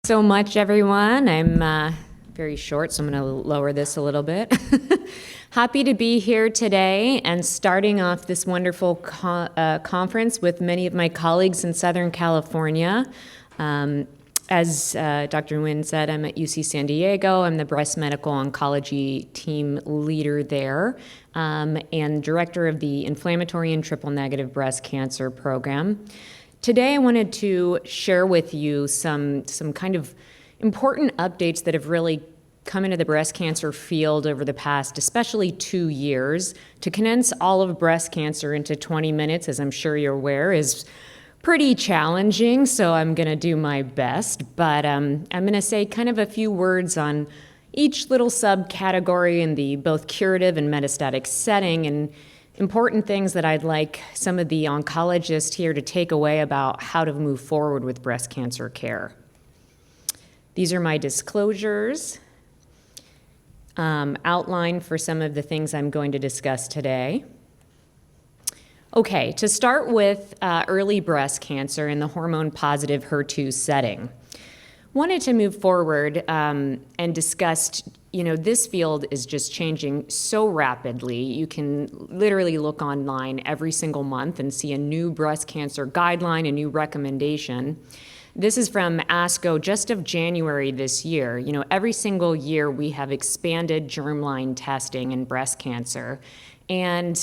So much, everyone. I'm very short, so I'm going to lower this a little bit. Happy to be here today and starting off this wonderful conference with many of my colleagues in Southern California. As Dr. Nguyen said, I'm at UC San Diego. I'm the breast medical oncology team leader there and director of the inflammatory and triple-negative breast cancer program. Today, I wanted to share with you some kind of important updates that have really come into the breast cancer field over the past, especially 2 years. To condense all of breast cancer into 20 minutes, as I'm sure you're aware, is pretty challenging, so I'm going to do my best. But I'm going to say kind of a few words on each little subcategory in the both curative and metastatic setting, and important things that I'd like some of the oncologists here to take away about how to move forward with breast cancer care. These are my disclosures, outline for some of the things I'm going to discuss today. Okay, to start with early breast cancer in the hormone-positive HER2 setting. Wanted to move forward and discuss, this field is just changing so rapidly. You can literally look online every single month and see a new breast cancer guideline, a new recommendation. This is from ASCO just of January this year. Every single year we have expanded germline testing in breast cancer. And,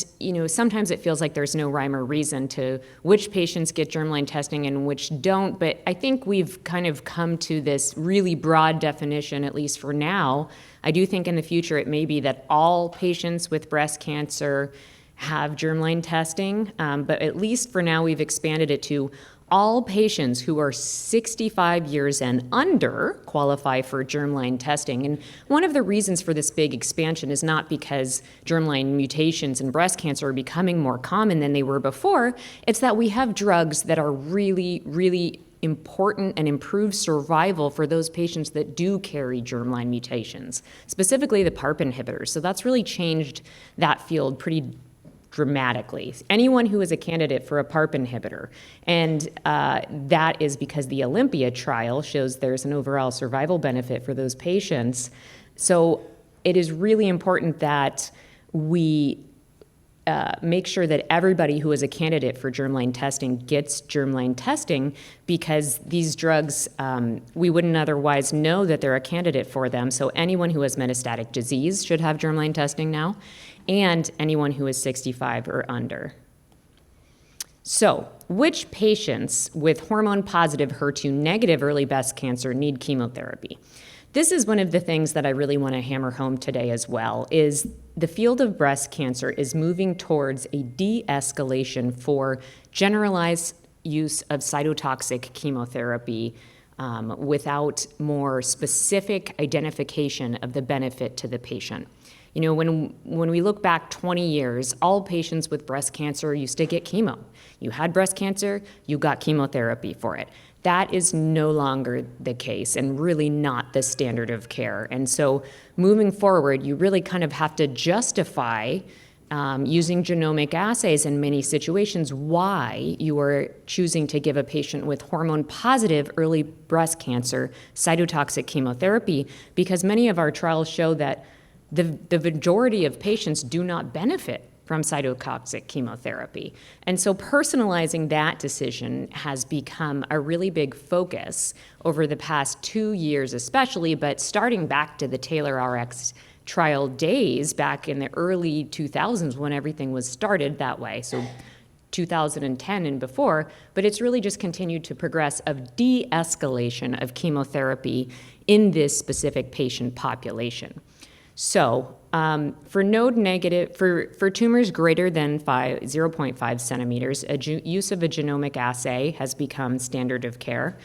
sometimes it feels like there's no rhyme or reason to which patients get germline testing and which don't. But I think we've kind of come to this really broad definition, at least for now. I do think in the future it may be that all patients with breast cancer have germline testing. But at least for now, we've expanded it to all patients who are 65 years and under qualify for germline testing. And one of the reasons for this big expansion is not because germline mutations in breast cancer are becoming more common than they were before. It's that we have drugs that are really, really important and improve survival for those patients that do carry germline mutations, specifically the PARP inhibitors. So that's really changed that field pretty dramatically. Anyone who is a candidate for a PARP inhibitor, and that is because the Olympia trial shows there's an overall survival benefit for those patients. So it is really important that we make sure that everybody who is a candidate for germline testing gets germline testing, because these drugs, we wouldn't otherwise know that they're a candidate for them. So anyone who has metastatic disease should have germline testing now, and anyone who is 65 or under. So, which patients with hormone-positive HER2-negative early breast cancer need chemotherapy? This is one of the things that I really want to hammer home today as well, is the field of breast cancer is moving towards a de-escalation for generalized use of cytotoxic chemotherapy without more specific identification of the benefit to the patient. When we look back 20 years, all patients with breast cancer used to get chemo. You had breast cancer, you got chemotherapy for it. That is no longer the case and really not the standard of care. And so moving forward, you really kind of have to justify using genomic assays in many situations why you are choosing to give a patient with hormone-positive early breast cancer cytotoxic chemotherapy, because many of our trials show that the majority of patients do not benefit from cytotoxic chemotherapy. And so personalizing that decision has become a really big focus over the past 2 years especially, but starting back to the TAILOR-RX trial days back in the early 2000s when everything was started that way, so 2010 and before, but it's really just continued to progress of de-escalation of chemotherapy in this specific patient population. So for node negative, for tumors greater than 0.5 centimeters, use of a genomic assay has become standard of care.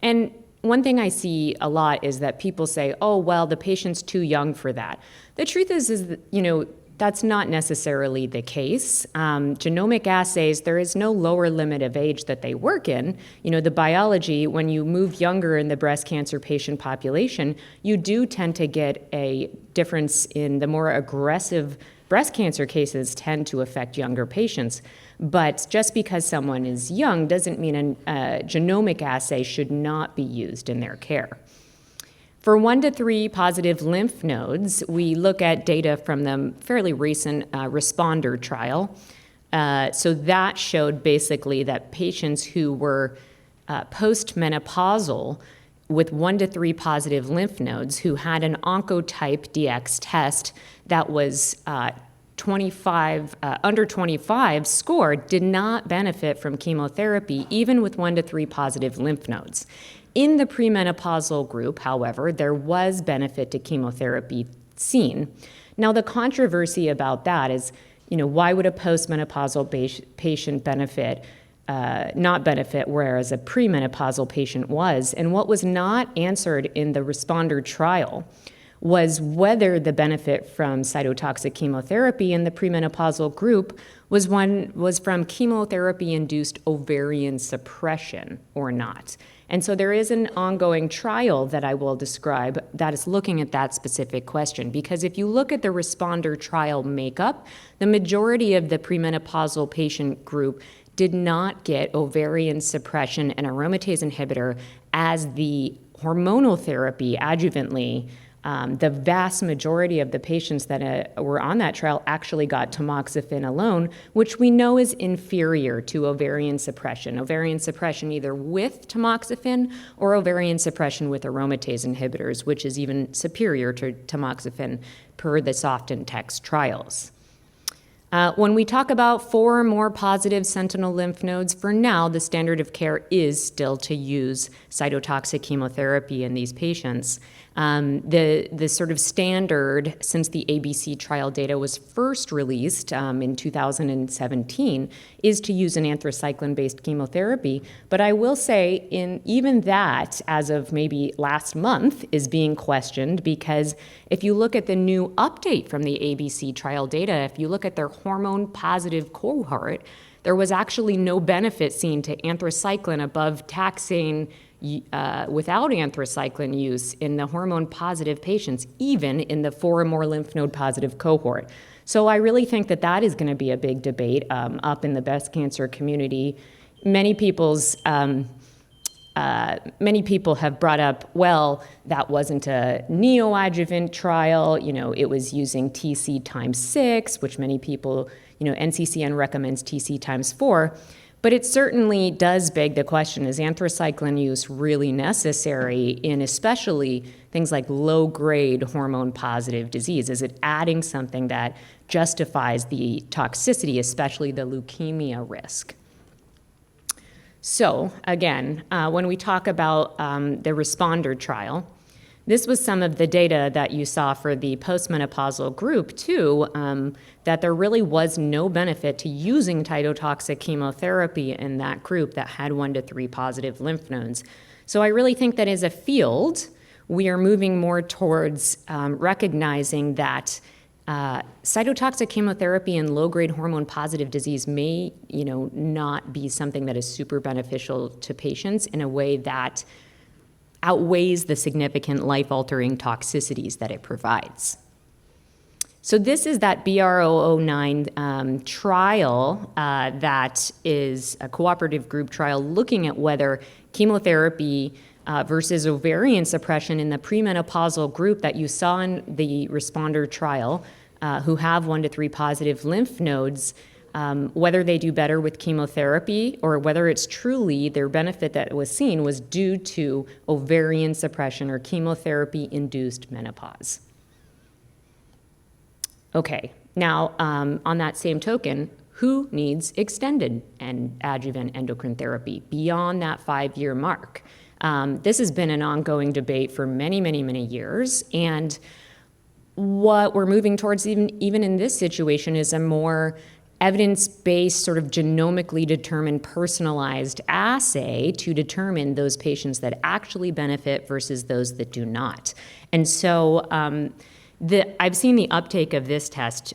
And one thing I see a lot is that people say, oh, well, the patient's too young for that. The truth is that, that's not necessarily the case. Genomic assays, there is no lower limit of age that they work in. The biology, when you move younger in the breast cancer patient population, you do tend to get a difference in the more aggressive breast cancer cases tend to affect younger patients, but just because someone is young doesn't mean a genomic assay should not be used in their care. For 1 to 3 positive lymph nodes, we look at data from the fairly recent responder trial. So that showed basically that patients who were postmenopausal with 1 to 3 positive lymph nodes who had an Oncotype DX test that was under 25 score did not benefit from chemotherapy, even with 1 to 3 positive lymph nodes. In the premenopausal group, however, there was benefit to chemotherapy seen. Now, the controversy about that is, why would a postmenopausal patient not benefit, whereas a premenopausal patient was? And what was not answered in the responder trial was whether the benefit from cytotoxic chemotherapy in the premenopausal group was from chemotherapy-induced ovarian suppression or not. And so there is an ongoing trial that I will describe that is looking at that specific question. Because if you look at the responder trial makeup, the majority of the premenopausal patient group did not get ovarian suppression and aromatase inhibitor as the hormonal therapy adjuvantly. The vast majority of the patients that were on that trial actually got tamoxifen alone, which we know is inferior to ovarian suppression. Ovarian suppression either with tamoxifen or ovarian suppression with aromatase inhibitors, which is even superior to tamoxifen per the Softentext trials. When we talk about 4 or more positive sentinel lymph nodes, for now, the standard of care is still to use cytotoxic chemotherapy in these patients. The sort of standard, since the ABC trial data was first released in 2017, is to use an anthracycline-based chemotherapy. But I will say, even that, as of maybe last month, is being questioned, because if you look at the new update from the ABC trial data, if you look at their hormone-positive cohort, there was actually no benefit seen to anthracycline above taxane without anthracycline use in the hormone-positive patients, even in the 4 or more lymph node positive cohort. So I really think that is going to be a big debate up in the breast cancer community. Many people have brought up, well, that wasn't a neoadjuvant trial. It was using TC times 6, which many people, NCCN recommends TC times 4. But it certainly does beg the question, is anthracycline use really necessary in especially things like low-grade hormone-positive disease? Is it adding something that justifies the toxicity, especially the leukemia risk? So again, when we talk about the responder trial, this was some of the data that you saw for the postmenopausal group too, that there really was no benefit to using cytotoxic chemotherapy in that group that had 1 to 3 positive lymph nodes. So I really think that as a field, we are moving more towards recognizing that cytotoxic chemotherapy in low-grade hormone-positive disease may, not be something that is super beneficial to patients in a way that outweighs the significant life-altering toxicities that it provides. So this is that BR009 trial that is a cooperative group trial looking at whether chemotherapy versus ovarian suppression in the premenopausal group that you saw in the responder trial who have 1 to 3 positive lymph nodes, whether they do better with chemotherapy or whether it's truly their benefit that was seen was due to ovarian suppression or chemotherapy-induced menopause. Okay, now on that same token, who needs extended and adjuvant endocrine therapy beyond that 5-year mark? This has been an ongoing debate for many, many, many years, and what we're moving towards even in this situation is a more evidence-based, sort of genomically determined, personalized assay to determine those patients that actually benefit versus those that do not. And so I've seen the uptake of this test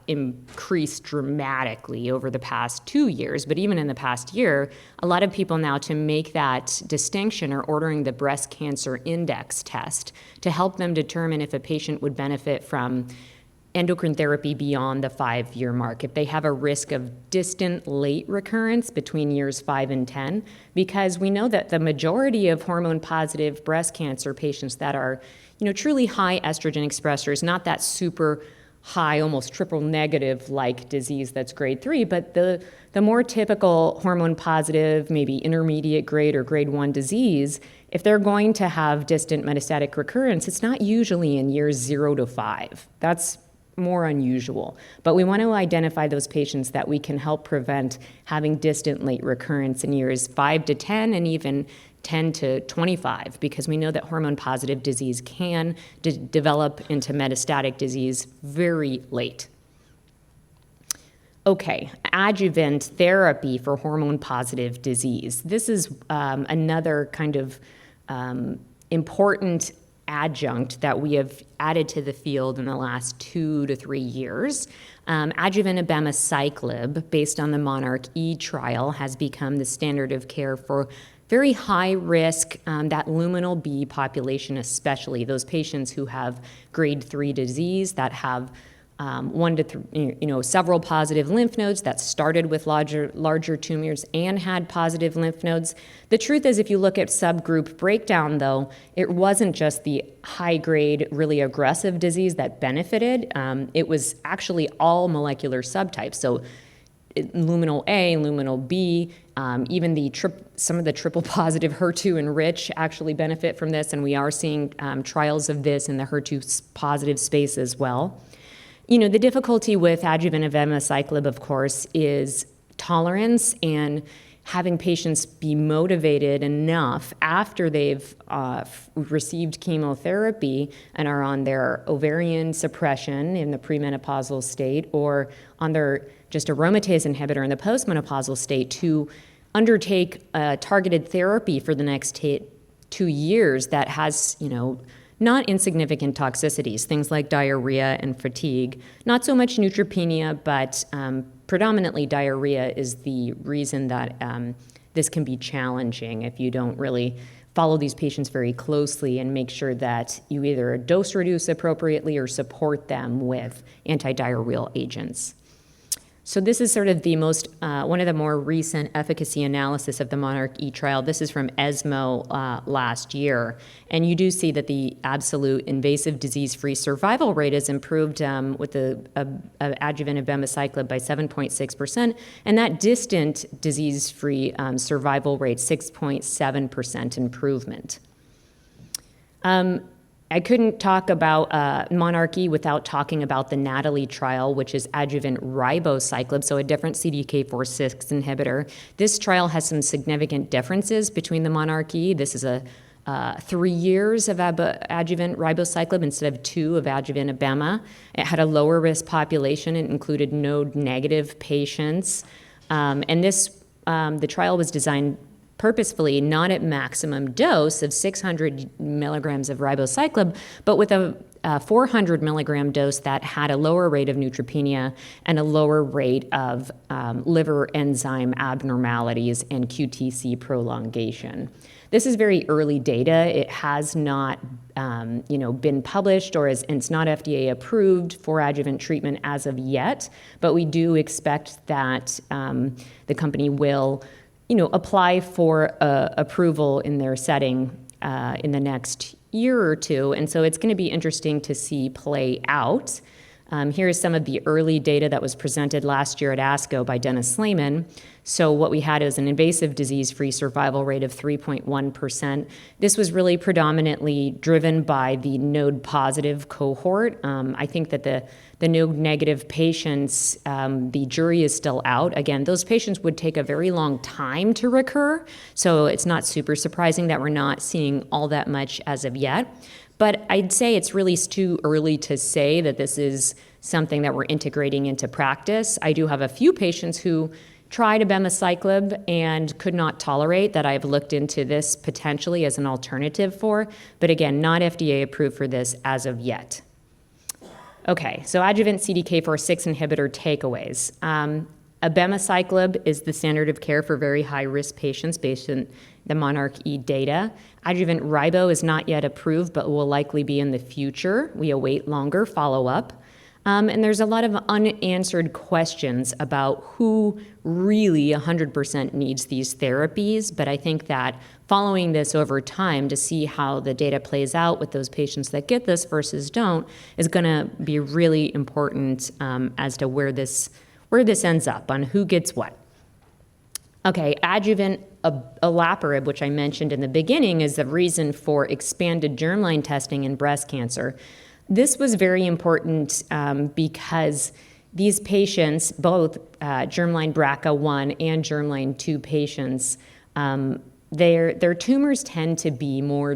increase dramatically over the past 2 years, but even in the past year, a lot of people now, to make that distinction, are ordering the breast cancer index test to help them determine if a patient would benefit from endocrine therapy beyond the 5-year mark, if they have a risk of distant late recurrence between years 5 and 10, because we know that the majority of hormone-positive breast cancer patients that are, truly high estrogen expressors, not that super high, almost triple negative like disease that's grade 3, but the more typical hormone positive, maybe intermediate grade or grade 1 disease, if they're going to have distant metastatic recurrence, it's not usually in years 0 to 5. That's more unusual. But we want to identify those patients that we can help prevent having distant late recurrence in years 5 to 10 and even 10 to 25, because we know that hormone-positive disease can develop into metastatic disease very late. Okay, adjuvant therapy for hormone-positive disease. This is another kind of important adjunct that we have added to the field in the last 2 to 3 years. Adjuvant abemaciclib, based on the monarch-E trial, has become the standard of care for very high risk, that luminal B population, especially those patients who have grade 3 disease that have several positive lymph nodes that started with larger tumors and had positive lymph nodes. The truth is, if you look at subgroup breakdown, though, it wasn't just the high-grade, really aggressive disease that benefited. It was actually all molecular subtypes. So luminal A, luminal B, even some of the triple positive HER2 enrich actually benefit from this, and we are seeing trials of this in the HER2 positive space as well. The difficulty with adjuvant abemaciclib, of course, is tolerance and having patients be motivated enough after they've received chemotherapy and are on their ovarian suppression in the premenopausal state or on their just aromatase inhibitor in the postmenopausal state to undertake a targeted therapy for the next 2 years that has, not insignificant toxicities, things like diarrhea and fatigue. Not so much neutropenia, but predominantly diarrhea is the reason that this can be challenging if you don't really follow these patients very closely and make sure that you either dose reduce appropriately or support them with antidiarrheal agents. So this is sort of the one of the more recent efficacy analysis of the monarch-E trial. This is from ESMO last year. And you do see that the absolute invasive disease-free survival rate is improved with the adjuvant abemaciclib by 7.6%, and that distant disease-free survival rate, 6.7% improvement. I couldn't talk about monarch-E without talking about the NATALEE trial, which is adjuvant ribociclib, so a different CDK4/6 inhibitor. This trial has some significant differences between the monarch-E. This is 3 years of adjuvant ribociclib instead of 2 of adjuvant abema. It had a lower risk population. It included node-negative patients. And the trial was designed purposefully not at maximum dose of 600 milligrams of ribociclib, but with a 400 milligram dose that had a lower rate of neutropenia and a lower rate of liver enzyme abnormalities and QTc prolongation. This is very early data. It has not been published or it's not FDA approved for adjuvant treatment as of yet, but we do expect that the company will apply for approval in their setting in the next year or two. And so it's going to be interesting to see play out. Here is some of the early data that was presented last year at ASCO by Dennis Slayman. So what we had is an invasive disease-free survival rate of 3.1%. This was really predominantly driven by the node-positive cohort. I think that the node-negative patients, the jury is still out. Again, those patients would take a very long time to recur, so it's not super surprising that we're not seeing all that much as of yet. But I'd say it's really too early to say that this is something that we're integrating into practice. I do have a few patients who tried abemaciclib and could not tolerate that I've looked into this potentially as an alternative for, but again, not FDA approved for this as of yet. Okay, so adjuvant CDK4/6 inhibitor takeaways. Abemaciclib is the standard of care for very high-risk patients based on the monarch-E data. Adjuvant ribo is not yet approved, but will likely be in the future. We await longer follow-up. And there's a lot of unanswered questions about who really 100% needs these therapies. But I think that following this over time to see how the data plays out with those patients that get this versus don't is going to be really important as to where this ends up on who gets what. Okay, adjuvant olaparib, which I mentioned in the beginning, is the reason for expanded germline testing in breast cancer. This was very important because these patients, both germline BRCA1 and germline 2 patients, their tumors tend to be more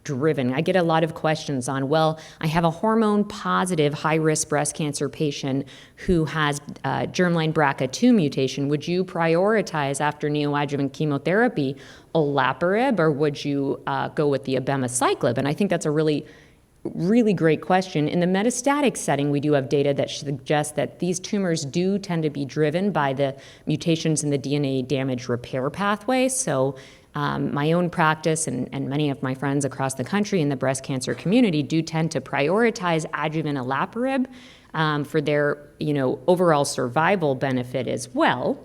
driven. I get a lot of questions on, well, I have a hormone-positive high-risk breast cancer patient who has germline BRCA2 mutation. Would you prioritize after neoadjuvant chemotherapy olaparib, or would you go with the abemaciclib? And I think that's a really great question. In the metastatic setting, we do have data that suggests that these tumors do tend to be driven by the mutations in the DNA damage repair pathway. So my own practice and many of my friends across the country in the breast cancer community do tend to prioritize adjuvant olaparib for their overall survival benefit as well.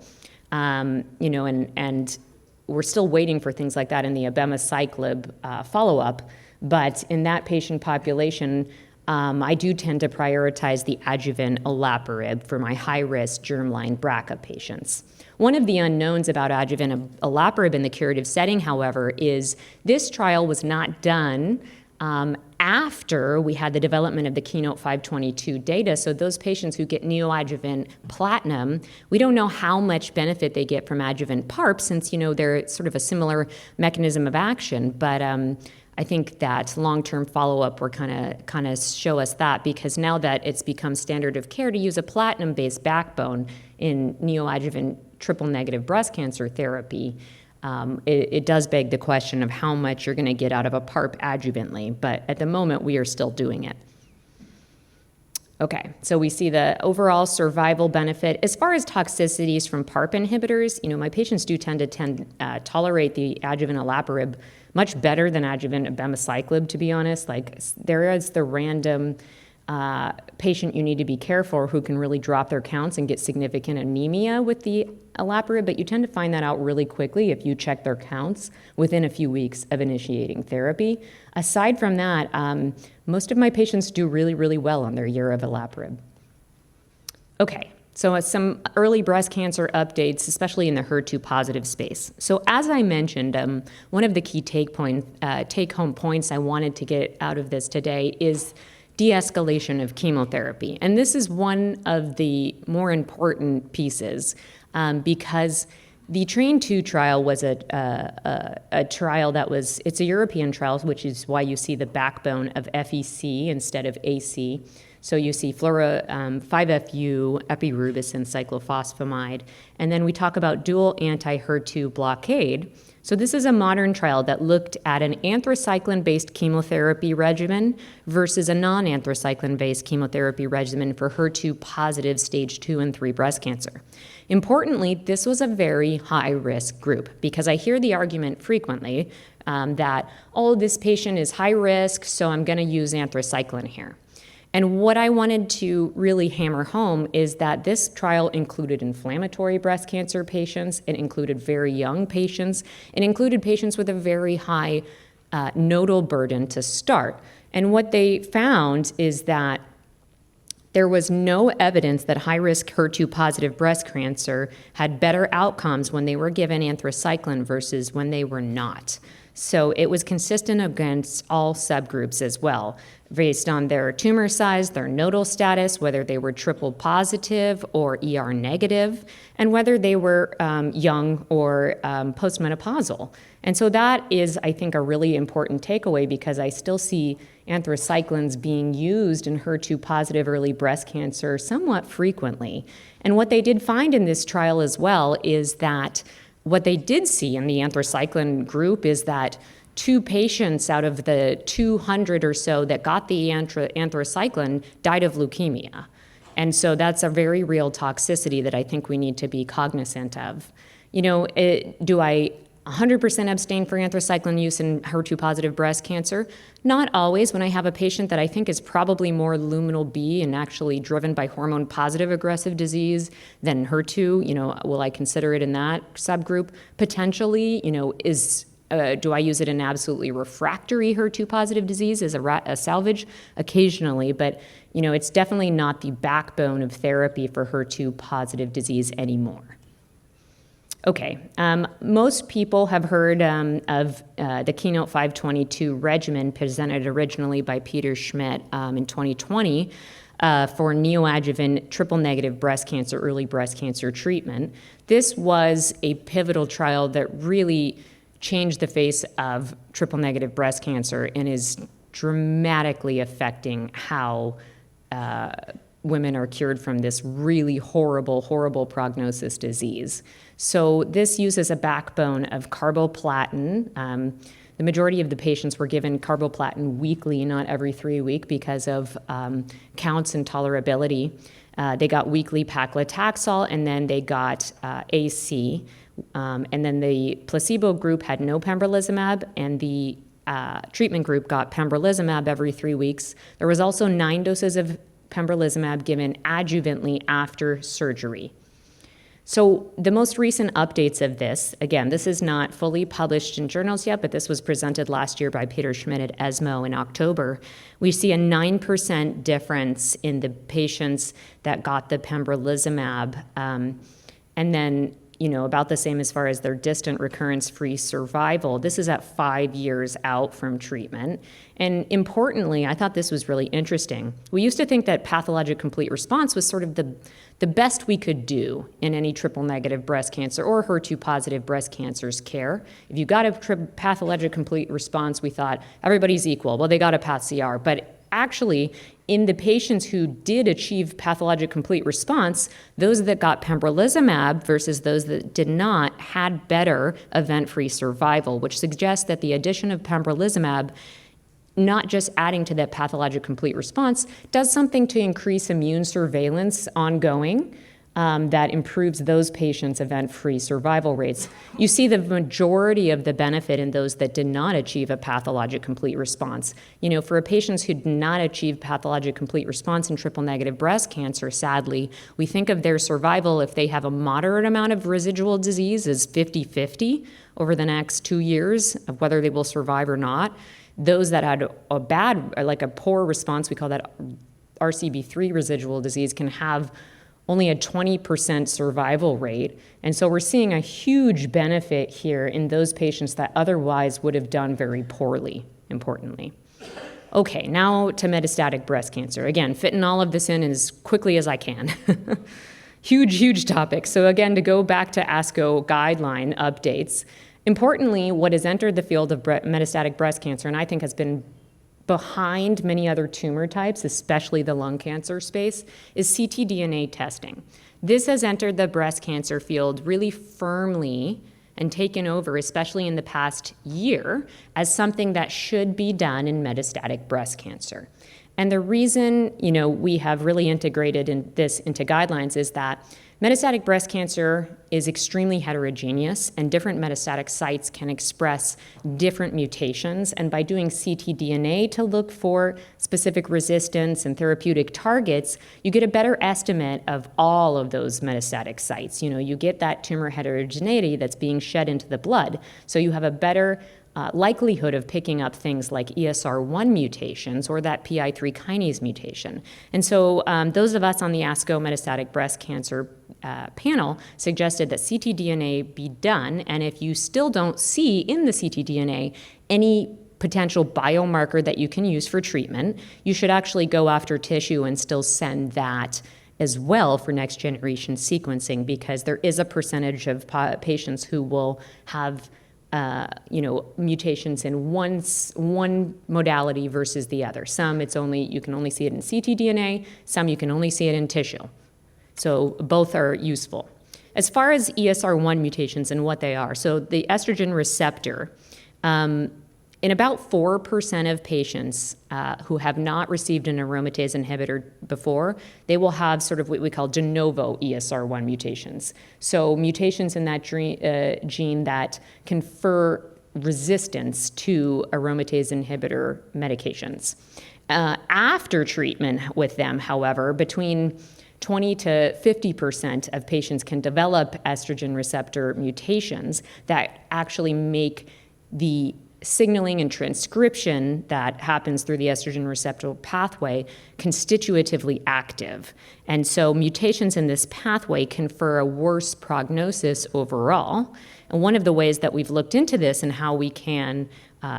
And we're still waiting for things like that in the abemaciclib follow-up. But in that patient population, I do tend to prioritize the adjuvant olaparib for my high-risk germline BRCA patients. One of the unknowns about adjuvant olaparib in the curative setting, however, is this trial was not done after we had the development of the Keynote 522 data. So those patients who get neoadjuvant platinum, we don't know how much benefit they get from adjuvant PARP since, they're sort of a similar mechanism of action. But I think that long-term follow-up will kind of show us that, because now that it's become standard of care to use a platinum-based backbone in neoadjuvant triple-negative breast cancer therapy, it does beg the question of how much you're going to get out of a PARP adjuvantly. But at the moment, we are still doing it. Okay, so we see the overall survival benefit. As far as toxicities from PARP inhibitors, my patients do tend to tolerate the adjuvant olaparib much better than adjuvant abemaciclib, to be honest. Like, there is the random patient you need to be careful who can really drop their counts and get significant anemia with the olaparib, but you tend to find that out really quickly if you check their counts within a few weeks of initiating therapy. Aside from that, most of my patients do really, really well on their year of olaparib. Okay, so some early breast cancer updates, especially in the HER2-positive space. So as I mentioned, one of the key take-home points I wanted to get out of this today is de-escalation of chemotherapy. And this is one of the more important pieces because the TRAIN-2 trial was a trial that was, it's a European trial, which is why you see the backbone of FEC instead of AC. So you see 5-FU, epirubicin, cyclophosphamide, and then we talk about dual anti-HER2 blockade. So this is a modern trial that looked at an anthracycline-based chemotherapy regimen versus a non-anthracycline-based chemotherapy regimen for HER2-positive stage 2 and 3 breast cancer. Importantly, this was a very high-risk group because I hear the argument frequently that, this patient is high risk, so I'm going to use anthracycline here. And what I wanted to really hammer home is that this trial included inflammatory breast cancer patients, it included very young patients, it included patients with a very high nodal burden to start. And what they found is that there was no evidence that high-risk HER2-positive breast cancer had better outcomes when they were given anthracycline versus when they were not. So it was consistent against all subgroups as well, based on their tumor size, their nodal status, whether they were triple positive or ER negative, and whether they were young or postmenopausal. And so that is, I think, a really important takeaway because I still see anthracyclines being used in HER2-positive early breast cancer somewhat frequently. And what they did find in this trial as well is that what they did see in the anthracycline group is that 2 patients out of the 200 or so that got the anthracycline died of leukemia. And so that's a very real toxicity that I think we need to be cognizant of. Do I 100% abstain for anthracycline use in HER2-positive breast cancer. Not always. When I have a patient that I think is probably more luminal B and actually driven by hormone-positive aggressive disease than HER2, will I consider it in that subgroup? Potentially, do I use it in absolutely refractory HER2-positive disease as a salvage? Occasionally, but it's definitely not the backbone of therapy for HER2-positive disease anymore. Okay, most people have heard of the Keynote 522 regimen presented originally by Peter Schmidt in 2020 for neoadjuvant triple-negative breast cancer, early breast cancer treatment. This was a pivotal trial that really changed the face of triple-negative breast cancer and is dramatically affecting how women are cured from this really horrible, horrible prognosis disease. So this uses a backbone of carboplatin. The majority of the patients were given carboplatin weekly, not every 3 weeks, because of counts and tolerability. They got weekly paclitaxel, and then they got AC. And then the placebo group had no pembrolizumab, and the treatment group got pembrolizumab every 3 weeks. There was also 9 doses of pembrolizumab given adjuvantly after surgery. So the most recent updates of this, again, this is not fully published in journals yet, but this was presented last year by Peter Schmidt at ESMO in October. We see a 9% difference in the patients that got the pembrolizumab, and then about the same as far as their distant recurrence-free survival. This is at 5 years out from treatment. And importantly, I thought this was really interesting. We used to think that pathologic complete response was sort of the best we could do in any triple-negative breast cancer or HER2-positive breast cancer's care. If you got a pathologic complete response, we thought everybody's equal. Well, they got a path CR. But actually, in the patients who did achieve pathologic complete response, those that got pembrolizumab versus those that did not had better event-free survival, which suggests that the addition of pembrolizumab, not just adding to that pathologic complete response, does something to increase immune surveillance ongoing that improves those patients' event-free survival rates. You see the majority of the benefit in those that did not achieve a pathologic complete response. For patients who did not achieve pathologic complete response in triple-negative breast cancer, sadly, we think of their survival if they have a moderate amount of residual disease as 50-50 over the next 2 years of whether they will survive or not. Those that had a bad, like a poor response, we call that RCB3 residual disease, can have only a 20% survival rate. And so we're seeing a huge benefit here in those patients that otherwise would have done very poorly, importantly. Okay, now to metastatic breast cancer. Again, fitting all of this in as quickly as I can. Huge, huge topic. So again, to go back to ASCO guideline updates, importantly, what has entered the field of metastatic breast cancer, and I think has been behind many other tumor types, especially the lung cancer space, is ctDNA testing. This has entered the breast cancer field really firmly and taken over, especially in the past year, as something that should be done in metastatic breast cancer. And the reason, we have really integrated this into guidelines is that metastatic breast cancer is extremely heterogeneous, and different metastatic sites can express different mutations. And by doing ctDNA to look for specific resistance and therapeutic targets, you get a better estimate of all of those metastatic sites. You get that tumor heterogeneity that's being shed into the blood. So you have a better likelihood of picking up things like ESR1 mutations or that PI3 kinase mutation. And so those of us on the ASCO metastatic breast cancer panel suggested that ctDNA be done, and if you still don't see in the ctDNA any potential biomarker that you can use for treatment, you should actually go after tissue and still send that as well for next generation sequencing, because there is a percentage of patients who will have mutations in one modality versus the other. Some you can only see it in ctDNA, some you can only see it in tissue. So both are useful. As far as ESR1 mutations and what they are, so the estrogen receptor In about 4% of patients who have not received an aromatase inhibitor before, they will have sort of what we call de novo ESR1 mutations. So mutations in that gene that confer resistance to aromatase inhibitor medications. After treatment with them, however, between 20 to 50% of patients can develop estrogen receptor mutations that actually make the signaling and transcription that happens through the estrogen receptor pathway constitutively active. And so mutations in this pathway confer a worse prognosis overall. And one of the ways that we've looked into this and how we can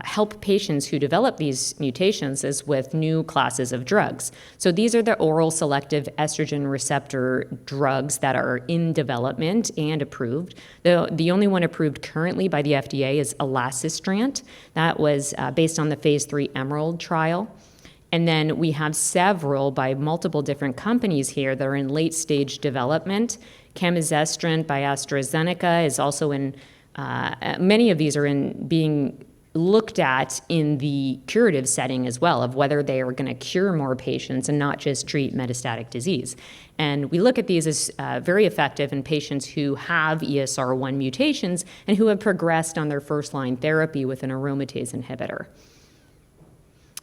help patients who develop these mutations is with new classes of drugs. So these are the oral selective estrogen receptor drugs that are in development and approved. The only one approved currently by the FDA is elacestrant. That was based on the phase 3 Emerald trial. And then we have several by multiple different companies here that are in late stage development. Camizestrant by AstraZeneca is also in, many of these are in being looked at in the curative setting as well, of whether they are going to cure more patients and not just treat metastatic disease. And we look at these as very effective in patients who have ESR1 mutations and who have progressed on their first-line therapy with an aromatase inhibitor.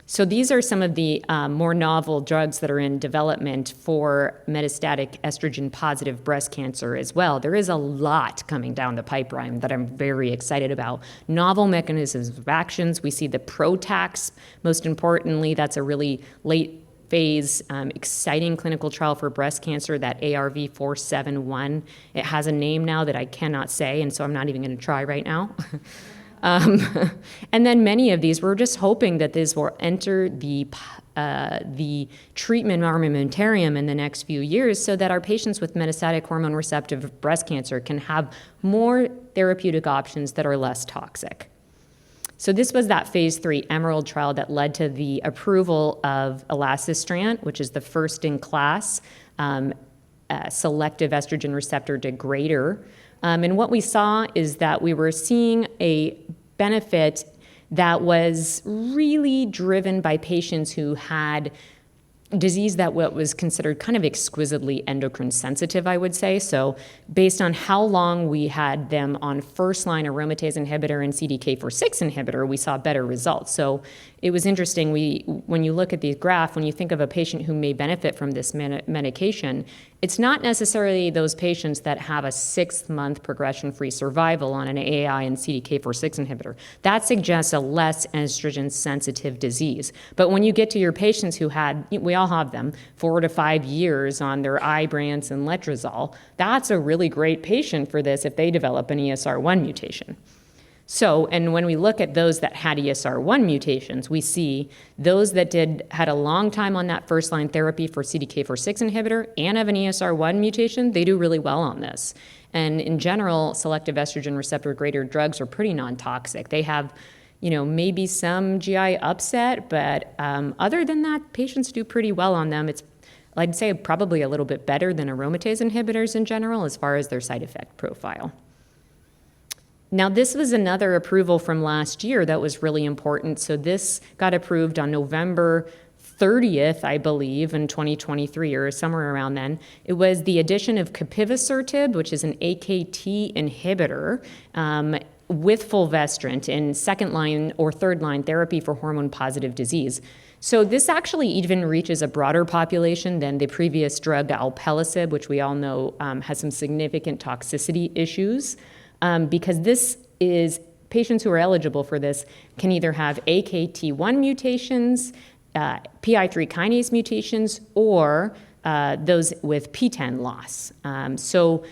So these are some of the more novel drugs that are in development for metastatic estrogen-positive breast cancer as well. There is a lot coming down the pipeline that I'm very excited about. Novel mechanisms of actions. We see the PROTACs. Most importantly, that's a really late phase, exciting clinical trial for breast cancer, that ARV-471. It has a name now that I cannot say, and so I'm not even going to try right now. And then many of these, we're just hoping that this will enter the treatment armamentarium in the next few years so that our patients with metastatic hormone receptive breast cancer can have more therapeutic options that are less toxic. So this was that phase 3 Emerald trial that led to the approval of elacestrant, which is the first in class selective estrogen receptor degrader. And what we saw is that we were seeing a benefit that was really driven by patients who had disease that what was considered kind of exquisitely endocrine sensitive, I would say. So based on how long we had them on first-line aromatase inhibitor and CDK4/6 inhibitor, we saw better results. So it was interesting. When you look at these graph, when you think of a patient who may benefit from this medication, it's not necessarily those patients that have a 6-month progression-free survival on an AI and CDK4/6 inhibitor. That suggests a less estrogen-sensitive disease. But when you get to your patients who had, we all have them, 4 to 5 years on their Ibrance and letrozole, that's a really great patient for this if they develop an ESR1 mutation. So, and when we look at those that had ESR1 mutations, we see those that had a long time on that first-line therapy for CDK4/6 inhibitor and have an ESR1 mutation, they do really well on this. And in general, selective estrogen receptor degrader drugs are pretty non-toxic. They have, maybe some GI upset, but other than that, patients do pretty well on them. It's, I'd say, probably a little bit better than aromatase inhibitors in general as far as their side effect profile. Now, this was another approval from last year that was really important. So this got approved on November 30th, I believe, in 2023 or somewhere around then. It was the addition of capivasertib, which is an AKT inhibitor, with fulvestrant in second-line or third-line therapy for hormone-positive disease. So this actually even reaches a broader population than the previous drug, alpelisib, which we all know has some significant toxicity issues. Because this is, patients who are eligible for this can either have AKT1 mutations, PI3 kinase mutations, or those with PTEN loss. So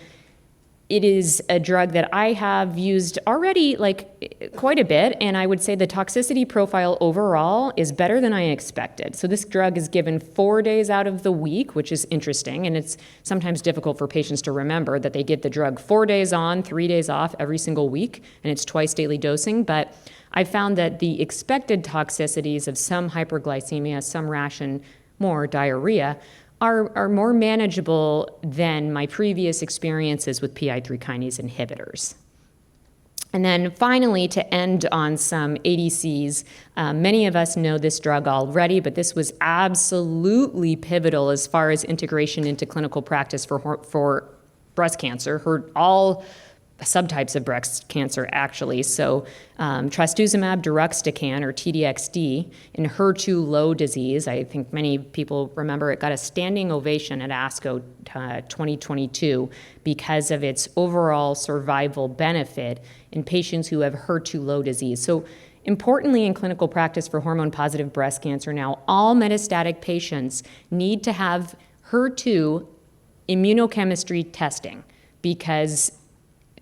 it is a drug that I have used already quite a bit, and I would say the toxicity profile overall is better than I expected. So this drug is given 4 days out of the week, which is interesting, and it's sometimes difficult for patients to remember that they get the drug 4 days on, 3 days off every single week, and it's twice daily dosing. But I found that the expected toxicities of some hyperglycemia, some rash, and more diarrhea are more manageable than my previous experiences with PI3 kinase inhibitors. And then finally, to end on some ADCs, many of us know this drug already, but this was absolutely pivotal as far as integration into clinical practice for breast cancer, all subtypes of breast cancer, actually. So trastuzumab deruxtecan, or TDXD, in HER2-low disease. I think many people remember it got a standing ovation at ASCO 2022 because of its overall survival benefit in patients who have HER2-low disease. So importantly, in clinical practice for hormone-positive breast cancer now, all metastatic patients need to have HER2 immunochemistry testing, because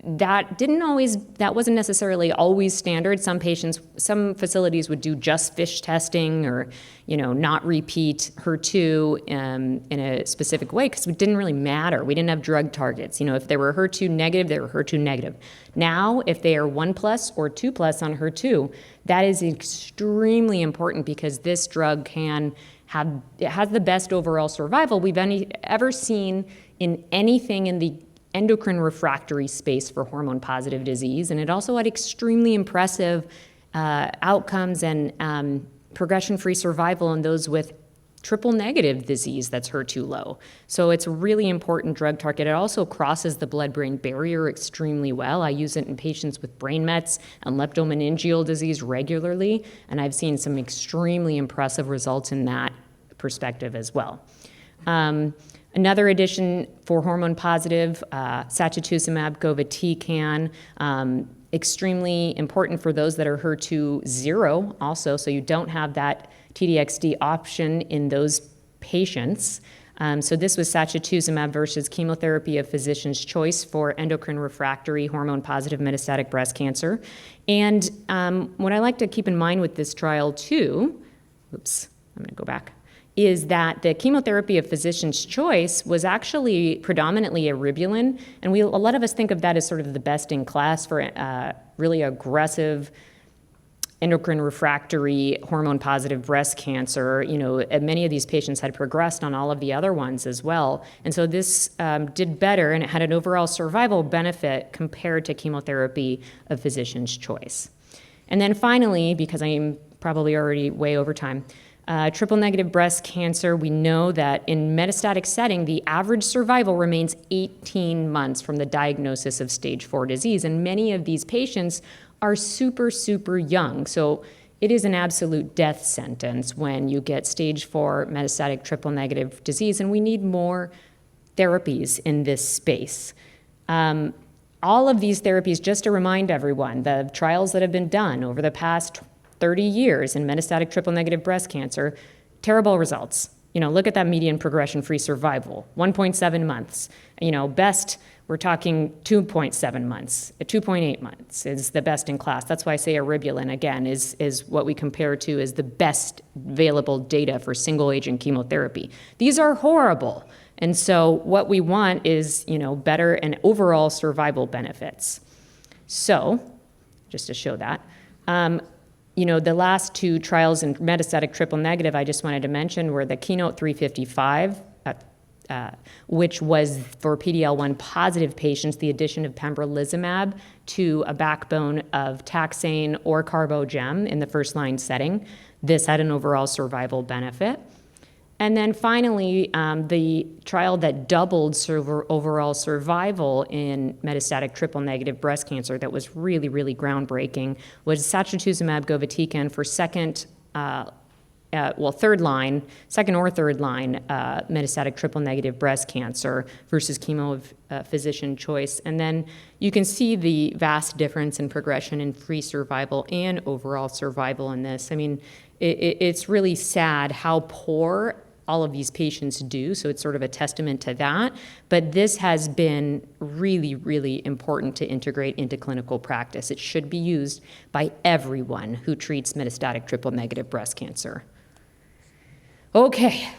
that wasn't necessarily always standard. Some facilities would do just FISH testing, or, not repeat HER2 in a specific way, because it didn't really matter. We didn't have drug targets. If they were HER2 negative, they were HER2 negative. Now, if they are 1+ or 2+ on HER2, that is extremely important, because this drug has the best overall survival we've ever seen in anything in the endocrine refractory space for hormone-positive disease. And it also had extremely impressive outcomes and progression-free survival in those with triple-negative disease that's HER2 low. So it's a really important drug target. It also crosses the blood-brain barrier extremely well. I use it in patients with brain mets and leptomeningeal disease regularly, and I've seen some extremely impressive results in that perspective as well. Another addition for hormone-positive, sacituzumab govitecan, extremely important for those that are HER2 0 also, so you don't have that TDXD option in those patients. So this was sacituzumab versus chemotherapy of physician's choice for endocrine refractory hormone-positive metastatic breast cancer. And what I like to keep in mind with this trial too, I'm going to go back, is that the chemotherapy of physician's choice was actually predominantly eribulin, and a lot of us think of that as sort of the best in class for really aggressive endocrine refractory hormone-positive breast cancer. And many of these patients had progressed on all of the other ones as well, and so this did better, and it had an overall survival benefit compared to chemotherapy of physician's choice. And then finally, because I'm probably already way over time, triple-negative breast cancer, we know that in metastatic setting, the average survival remains 18 months from the diagnosis of stage 4 disease, and many of these patients are super, super young. So it is an absolute death sentence when you get stage 4 metastatic triple-negative disease, and we need more therapies in this space. All of these therapies, just to remind everyone, the trials that have been done over the past 30 years in metastatic triple-negative breast cancer, terrible results. Look at that median progression-free survival, 1.7 months. Best, we're talking 2.7 months. 2.8 months is the best in class. That's why I say eribulin, again, is what we compare to as the best available data for single-agent chemotherapy. These are horrible. And so what we want is, better and overall survival benefits. So, just to show that, the last two trials in metastatic triple-negative I just wanted to mention were the Keynote 355, which was for PD-L1 positive patients, the addition of pembrolizumab to a backbone of taxane or carbogem in the first-line setting. This had an overall survival benefit. And then finally, the trial that doubled overall survival in metastatic triple-negative breast cancer that was really, really groundbreaking was sacituzumab govitecan for second or third line metastatic triple-negative breast cancer versus chemo of physician choice. And then you can see the vast difference in progression in free survival and overall survival in this. I mean, it's really sad how poor all of these patients do, so it's sort of a testament to that. But this has been really, really important to integrate into clinical practice. It should be used by everyone who treats metastatic triple-negative breast cancer. Okay,